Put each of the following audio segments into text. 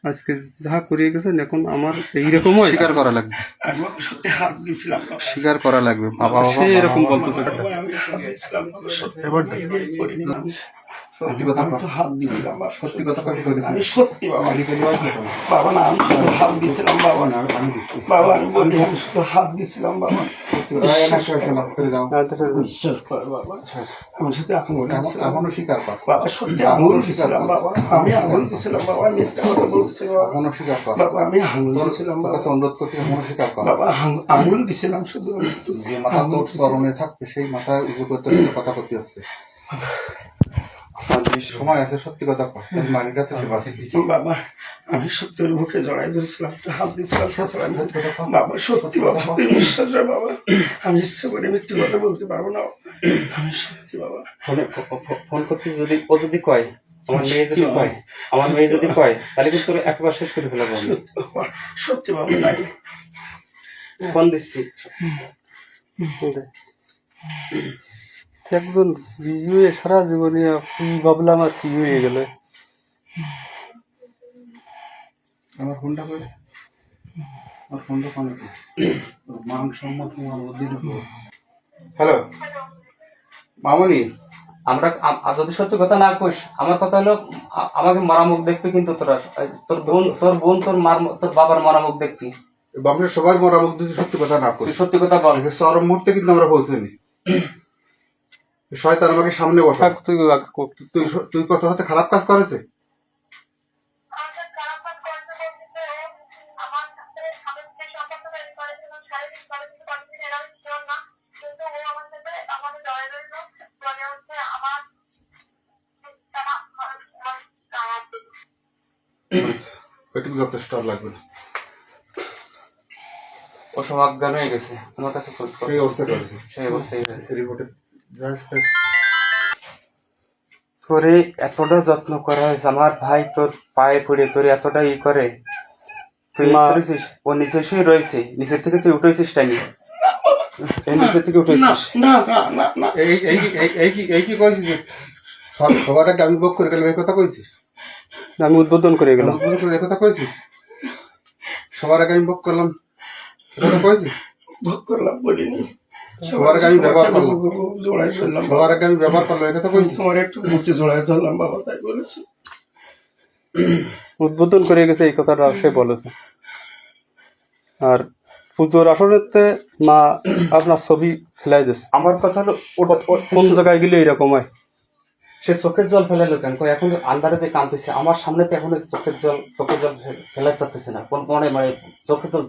আজকে যা করিয়ে গেছেন এখন আমার এইরকম হয় স্বীকার করা লাগবে, আমি সত্যি হাত দিয়েছিলাম বাবা। স্বীকার করা লাগবে। বাবা সে এরকম বলতেছে বাবা, আমি হাত দিয়েছিলাম বাবা, সত্যি এবার নিজের করিনি আমি। সত্যি কথা আমি তো হাত দিয়েছিলাম বাবা, সত্যি কথা কবি করেছি। আমি সত্যি বাবা বাবা না আমি শুধু হাত দিয়েছিলাম বাবা না আমি দিচ্ছি বাবা আমি বলি আমি শুধু হাত দিয়েছিলাম বাবা বিশ্বাস কর বাবা আমি শুধু আঙুল দিয়েছিলাম এখনো স্বীকার কর, বাবা সত্যি আঙুল দিয়েছিলাম বাবা আমি আঙুল দিয়েছিলাম বাবা মিথ্যা কথা বলছি বাবা এখনো স্বীকার কর। বাবা আমি আঙুল দিয়েছিলাম তোর বাবা কাছে অনুরোধ করতে এখনো স্বীকার কর। বাবা আঙুল দিয়েছিলাম শুধু আমি যে মাথা তোর স্মরণে থাকবে সেই মাথা উঁচু করতে সাথে কথা করতে হচ্ছে। সময় আছে, সত্যি কথা কর, মানিটা থেকে বাঁচবি। বাবা আমি সত্যের মুখে জড়াই ধরেছিলাম হাত দিয়েছিলাম বাবা সত্যি বাবা তুই বিশ্বাস হয় বাবা আমি ইচ্ছে করে মিথ্যে কথা বলতে পারবো না আমি সত্যি বাবা ফোন করতে যদি ও যদি কয় আমার মেয়ে যদি কয় তাহলে কিন্তু তোর একবার শেষ করে ফেলাবো আমি। সত্যি বাবা সত্যি বাবা তাই ফোন দিচ্ছি একজন বিজুয়ে সারা জীবনে কি ভাবলাম আর কি হয়ে গেল। আমার ফোনটা করে আমার ফোনটা ফোনে মান সম্মান তোমার মধ্যে। হ্যালো মামনি, আমরা যদি সত্যি কথা না কইস আমার কথা হলো আমাকে মারামুখ দেখবি কিন্তু তোরা তোর বোন তোর বাবার মারামুখ দেখবি। বংশের সবার মরামুখ যদি সত্যি কথা না করি, তুই সত্যি কথা বল। চরম মুহূর্তে কিন্তু আমরা পৌঁছেনি। শয়তান আমাকে সামনে বসা, তুই কত হাতে খারাপ কাজ করেছে। এটুকু যথেষ্ট আর লাগবে না। ওসব অজ্ঞান হয়ে গেছে আমার কাছে সেই অবস্থা করেছে, সেই অবস্থায় গেছে। রিপোর্টে তোরে এতটা যত্ন করা হয়েছে আমার ভাই তোর পায়ে পড়ে তোর এতটা ই করে তুই করেছিস। ও নিচে শুয়ে রয়েছে, নিচের থেকে তুই উঠেছিস টাইনি নিচের থেকে উঠেছিস। না না না না এই কি কইছিস যে সবার আগে আমি বক করে গেলাম, এই কথা কইছিস। আমি উদ্বোধন করে গেলাম, উদ্বোধন করে এই কথা কইছিস। সবার আগে আমি বক করলাম, কথা কইছিস। ভোগ করলাম বলিনি সবার আগে আমি ব্যবহার করলাম, জোড়াই ধরলাম সবার আগে আমি ব্যবহার করলাম, এই কথা কইছিস। তোমার একটু মুখে জোড়াই ধরলাম বাবা তাই বলেছি। উদ্বোধন করে গেছে এই কথাটা সে বলেছে। আর পুজোর আসরেতে মা আপনার ছবি ফেলাই দিয়েছে। আমার কথা হলো ওটা কোন জায়গায় গেলে এরকম হয়। সে চোখের জল ফেলালো কেন? এখন আন্ধারে যে কাঁদতেছে আমার সামনে তো এখন চোখের জল ফেলাই পারতেছে না, কোন মানে চোখের জল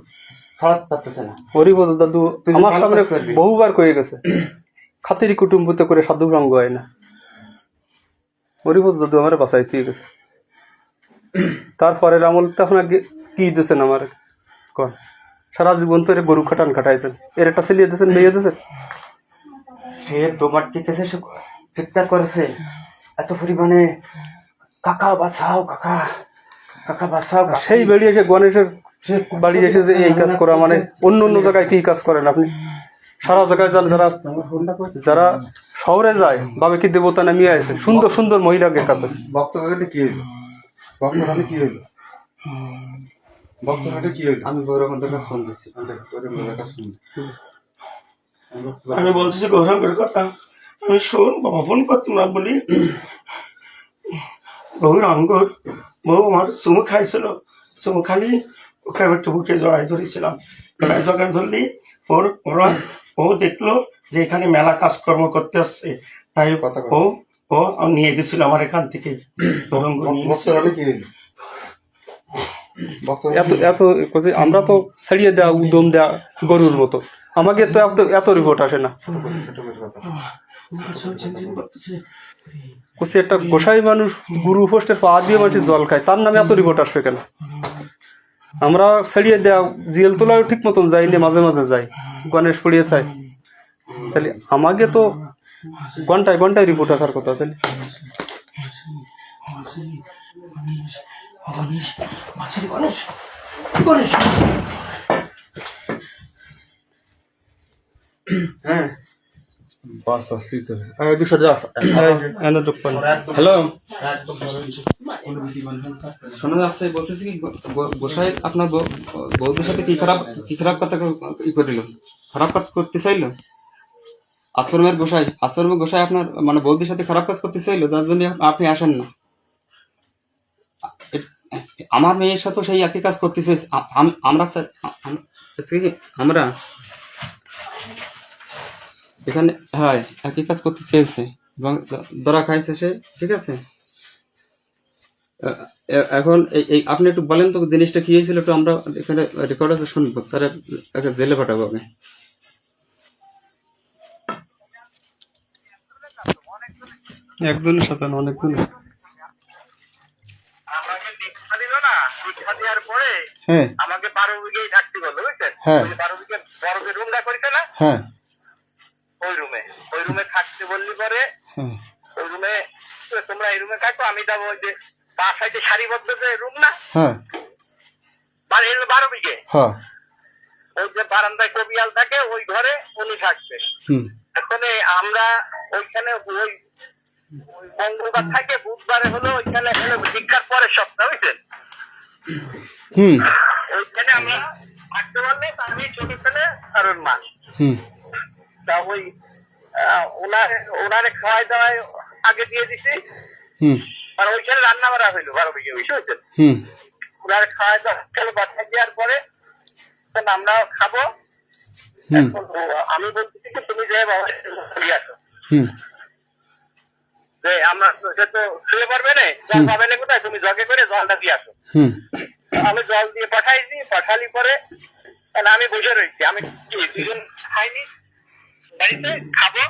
ছড়াতে পারতেছে না। হরিপদ দাদু আমার সামনে বহুবার কয়ে গেছে খাতির কুটুম্বতে করে সাধু রঙ্গ হয় না। হরিপদ দাদু আমার বাঁচাইতে গেছে। তারপরের আমল তো আপনার কি দিয়েছেন আমার কন? সারা জীবন তো গরু খাটাইছেন, এর একটা ছেলিয়ে দিয়েছেন, মেয়ে দিয়েছেন। সে তোমার ঠিক আছে, সে চিৎকার করেছে এত পরিমাণে কাকা বাঁচাও, কাকা কাকা বাঁচাও। সেই বেরিয়ে এসে গণেশের বাড়ি এসে যে এই কাজ করা মানে অন্য অন্য জায়গায় কি কাজ করেন আপনি? সারা জায়গায় যান, যারা শহরে যায় ভাবে কি দেবতা নামিয়ে আছে সুন্দর সুন্দর মহিলাদের কাছে। বক্তব্যটা কি হইল? বক্তব্যটা কি হইল? বক্তব্যটা কি হইল? আমি গৌরবন্ধের কাছে ফোন দিচ্ছি। আমি বলছি যে গৌরবের কথা আমি শোন বাবা ফোন করতাম না বলি বহুর অঙ্গর বহু আমার চুমু খাইছিল, চুমু খালি ওকে একটু বুকে জড়াই ধরেছিলাম। জড়াই ধরলি ওরা ও দেখলো যে এখানে মেলা কাজকর্ম করতে আসছে, তাই ও নিয়ে গেছিল আমার এখান থেকে। আমরা তো ছাড়িয়ে দেওয়া উদম দেওয়া গরুর মতো, আমাকে তো এত রিপোর্ট আসে না। একটা গোসাই মানুষ গুরু পোস্টের পা দিয়ে মানুষের জল খায়, তার নামে এত রিপোর্ট আসবে কেন? আমরা ছাড়িয়ে দেওয়া জেল তোলাও ঠিক মতন যাইনি, মাঝে মাঝে যাই, গণেশ পড়িয়ে থাই, তাহলে আমাকে তো ঘন্টায় ঘন্টায় রিপোর্ট আসার কথা। তাহলে হ্যাঁ বাস আসছি তো 200 যা। হ্যালো অনুভূতি বন্ধন থাকতে শোনা যাচ্ছে বলতেছি কি গোসাই আপনার বউদের সাথে কি খারাপ কথা করিল, খারাপ কাজ করতে চাইলো? আশ্রমের গোসাই আপনার মানে বৌদির সাথে খারাপ কাজ করতে চাইলো, যার জন্য আপনি আসেন না। আমার মেয়ের সাথে সেই একই কাজ করতেছে। আমরা এখানে হ্যাঁ একই কাজ করতে চেয়েছে এবং ধরা খাইছে সে, ঠিক আছে। এখন এই আপনি একটু বলেন তো জিনিসটা কি হয়েছিল, একটু আমরা এখানে রেকর্ড আছে শুনবো, তারা একটা জেলে পাঠাবো আমি। একজনের সাথে না, অনেকজনের। আমাকে দীক্ষা দিল না, দীক্ষা দেওয়ার পরে হ্যাঁ আমাকে 12 বিঘেই থাকতে বললো, বুঝছেন? হ্যাঁ। ওই 12 বিঘে বড় যে রুমটা করেছে না, হ্যাঁ ওই রুমে থাকতে বললি পরে হ্যাঁ ওই রুমে তোমরা এই রুমে থাকো, আমি যাবো ওই যে তার সাইডে সারিবদ্ধ যে রুম না, হ্যাঁ 12 বিঘে, হ্যাঁ ওই যে বারান্দায় কবিয়াল থাকে ওই ঘরে উনি থাকবে। হুম এখন আমরা ওইখানে ওই মঙ্গলবার থাকে, বুধবারে হলো ওইখানে হলো দীক্ষার পরের সপ্তাহ, বুঝছেন? হুম ওইখানে আমরা থাকতে পারলে আমি ছোট ছেলে আর ওর মা, হুম তা ওই ওনারে খাওয়াই দাওয়াই আগে দিয়ে দিছি, হুম আর ওইখানে রান্না বাড়া হইলো 12 বিঘে, বুঝছেন? হুম ওনারে খাওয়াই দাওয়া বাচ্চা দেওয়ার পরে তখন আমরাও খাবো। হুম এখন আমি বলতেছি কি তুমি যে বাবা দিয়ে আসো, হুম যে আমরা সে তো শুয়ে পারবে না, জল পাবে না কোথায়, তুমি জগে করে জলটা দিয়ে আসো। হুম আমি জল দিয়ে পাঠালি পরে আমি বসে রয়েছি, আমি কি দুজন খাইনি, বাড়িতে খাবো।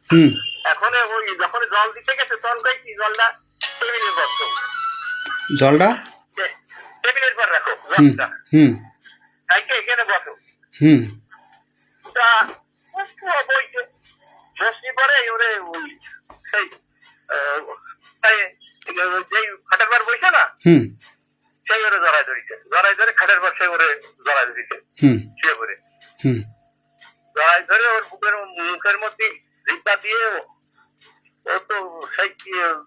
হুম এখন ওই যখন জল দিতে গেছে তখন কি জলটা টেবিলের পর রাখো, জলটা টেবিলের পর রাখো হুম জলটা, হুম তাইকে এখানে বসো। হুম তা বইছে বসি পরে ওরে ওই সেই যেই খাটের বার বইছে না, হুম সেই ওরে জড়াই ধরে খাটের পর সেই ওরে জড়াই ধরিছে হুম শুয়ে পড়ে, হুম জড়াই ধরে ওর মুখের মধ্যে জিব্বা দিয়ে ও তো সেই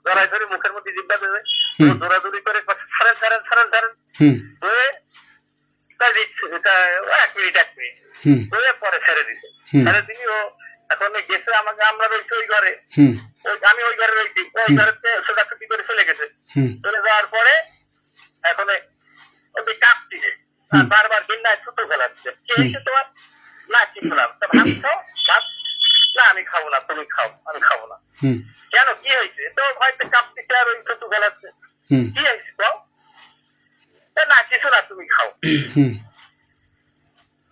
জড়াই ধরে মুখের মধ্যে জিব্বা দেবে, দৌড়াদৌড়ি করে ছাড়েন হুম হয়ে তাই দিচ্ছে, এটা 1 মিনিট হুম হয়ে পরে ছেড়ে দিছে। হুম ছেড়ে দিলি ও এখন গেছে আমাকে, আমরা রয়েছি ওই ঘরে, হুম আমি ওই ঘরে রয়েছি, ওই ঘরে ছোটাছুটি করে চলে গেছে। হুম চলে যাওয়ার পরে এখন ওই কাঁপছে, বারবার দিনটায় ছুটো ফেলাচ্ছে, কি হয়েছে তোমার? না কি খেলাম, ভাত খাও, ভাত না আমি খাবো না, তুমি খাও, আমি খাবো না। হুম কেন কি হয়েছে? তো হয়তো কাঁপতেছে আর ওই ছুটু ফেলাচ্ছে, হুম কি হয়েছে তো? না কিছু না, তুমি খাও। হুম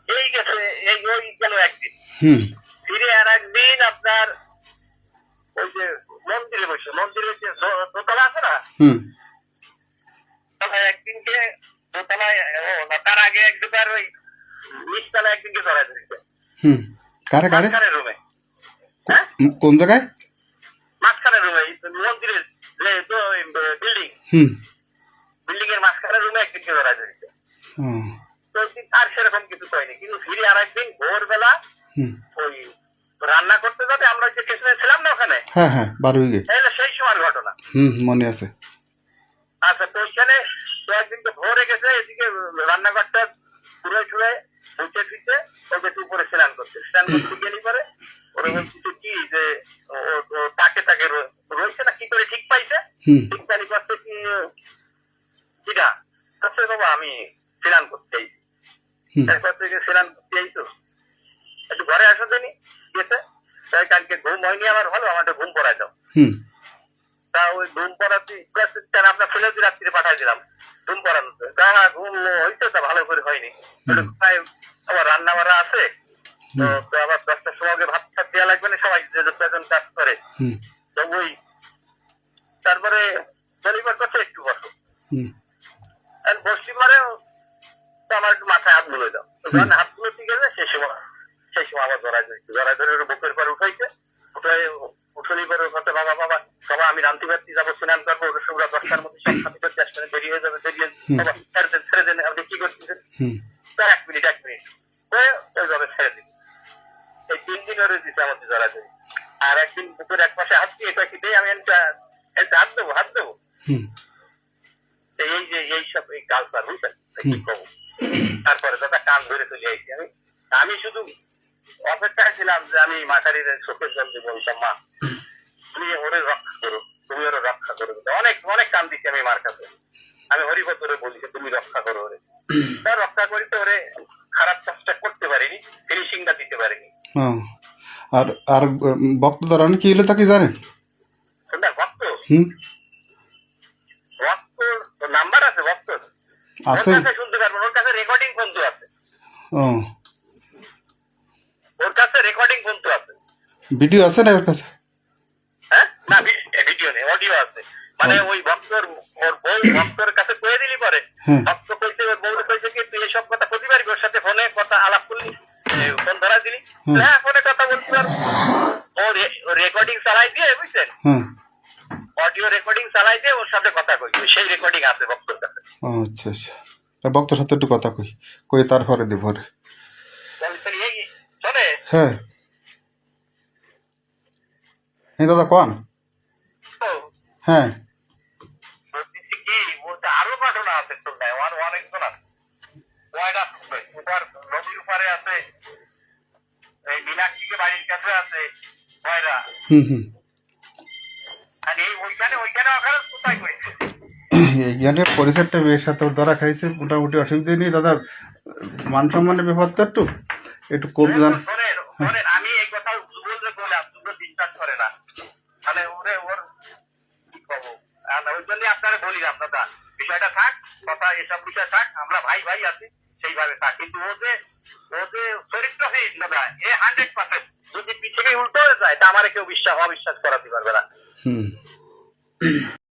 এই গেছে, এই ওই গেল একদিন, হুম ফিরে আর একদিন আপনার ওই যে মন্দিরে যে দোতলা আছে না, হুম একদিনকে দোতলায় তার আগে এক দুবার ওই নিচতলা একদিনকে ধরা ধরেছে হুম কারে মাঝখানের রুমে, হ্যাঁ কোন জায়গায়? মাঝখানের রুমে মন্দিরের বিল্ডিং হুম এর মাঝখানের রুমে একদিনকে ধরা ধরেছে। হুম তো আর সেরকম কিছু হয়নি, কিন্তু ফিরে আর একদিন ভোরবেলা হুম ওই রান্না করতে যাবে, আমরা যে পেছনে ছিলাম না ওখানে, হ্যাঁ হ্যাঁ 12 বিঘে, তাহলে সেই সময় ঘটনা। হুম মনে আছে। আচ্ছা, তো ওইখানে একদিন তো ভোরে গেছে, এদিকে রান্নাঘরটা ঘুরে ঘুরে বুঝতে ফিরতে ওই যে উপরে স্নান করতে গেলি পরে ওরা বলছে কি যে তাকে রয়েছে না কি করে ঠিক পাইছে, হুম ঠিক পানি করতে কি কিনা আচ্ছা বাবা আমি স্নান করতে চাইছি, হুম এরপর থেকে স্নান করতে চাইতো একটু ঘরে আসো দেনি গেছে, তাই কালকে ঘুম হয়নি আমার, ভালো আমাদের ঘুম পড়াই দাও। হুম তা ওই ঘুম পড়াতে আপনার ছেলে রাত্রিরে পাঠাই দিলাম ঘুম পড়ানোতে, তা ঘুম হয়েছে, তা ভালো করে হয়নি, আবার রান্না বাড়া আছে, তো আবার 10টার সময় ভাত টাত দেওয়া লাগবে না, সবাই যে কয়েকজন কাজ করে, হুম তো ওই তারপরে শনিবার করছে একটু বসো, হুম বসি পরে তো আমার একটু মাথায় হাত বুলে দাও, যখন হাত বুলে ঠিক আছে সেই সময় আবার জড়াই ধরে ওর বুকের পর উঠাইছে, উঠলি পরে হতে বাবা আমি রান্তি বাড়তি যাবো, স্নান করবো, ওরা 10টার মধ্যে সব সাথে করতে আসবে, দেরি হয়ে যাবে, ছেড়ে দেন, আপনি কি করতেছেন? 1 মিনিট ওইভাবে ছেড়ে দিন। এই 3 দিন ওরে দিতে আমাদের জড়াই ধরি, আর একদিন বুকের এক পাশে হাত দিয়ে এটা কি দেয়, আমি হাত হুম এই যে এইসব এই কালচার বুঝছেন কি কব তারপরে দাদা কান ধরে চলে আইছি আমি শুধু অপেক্ষায় ছিলাম যে আমি মাতারির চোখের জল দিয়ে বলতাম মা তুমি ওরে রক্ষা করো তুমি ওরে রক্ষা করো অনেক অনেক কান দিচ্ছি আমি মার কাছে আমি হরিপদ করে বলি যে তুমি রক্ষা করো ওরে তা রক্ষা করি তো ওরে খারাপ কাজটা করতে পারিনি ফিনিশিংটা দিতে পারিনি হ্যাঁ আর আর বক্ত ধরানো কি হলো তা কি জানেন শুনটা ভক্ত হুম ভক্ত নাম্বার আছে ভক্ত ওর আছে কাছে শুনতে পারবেন ওর কাছে রেকর্ডিং বন্ধু আছে ও ওর কাছে রেকর্ডিং বন্ধু আছে ভিডিও আছে না ওর কাছে হ্যাঁ না ভিডিও নেই অডিও আছে মানে ওই ভক্তর ওর বউ ভক্তর কাছে কয়ে দিলি পরে হ্যাঁ ভক্ত কইছে ওর বউ কইছে কি তুই এইসব কথা বলতে পারবি ওর সাথে ফোনে কথা আলাপ করলি ফোন ধরা দিলি হ্যাঁ ফোনে কথা বলতে পারবো ও রেকর্ডিং চালাই দিয়ে বুঝছেন হ্যাঁ অডিও রেকর্ডিং চালাই দিয়ে ওর সাথে কথা কই সেই রেকর্ডিং আছে ভক্তর কাছে ও আচ্ছা আচ্ছা আর বক্তর সাথে একটু কথা কই কই তারপরে দেব রে তাহলে এই শোনে হ্যাঁ হ্যাঁ দাদা কোন হ্যাঁ বলছি কি ওটা আরো ঘটনা আছে শুনতে অনেক ঘটনা ওয়াইড উপর নদীর উপরে আছে এই মিনাক্ষীকে বাড়ির কাছে আছে ওয়াইরা হুম হুম আর এই ওইখানে ওখানে কোথায় করেছে এইখানে পরিসরটা মেয়ের সাথে ওর ধরা খাইছে মোটামুটি অসুবিধা নেই দাদা মান সম্মানের ব্যাপার তো একটু কম জান শোনেন আমি এই কথা যুগলকে বললাম যুগল বিশ্বাস করে না মানে ওর কি করবো ওই জন্য আপনারা বলিলাম দাদা বিষয়টা থাক কথা এসব বিষয় থাক আমরা ভাই ভাই আছি সেইভাবে থাক কিন্তু ও যে চরিত্রহীন দাদা এ 100% যদি পিছিয়ে উল্টো হয়ে যায় তা আমার কেউ অবিশ্বাস করাতে পারবে না হুম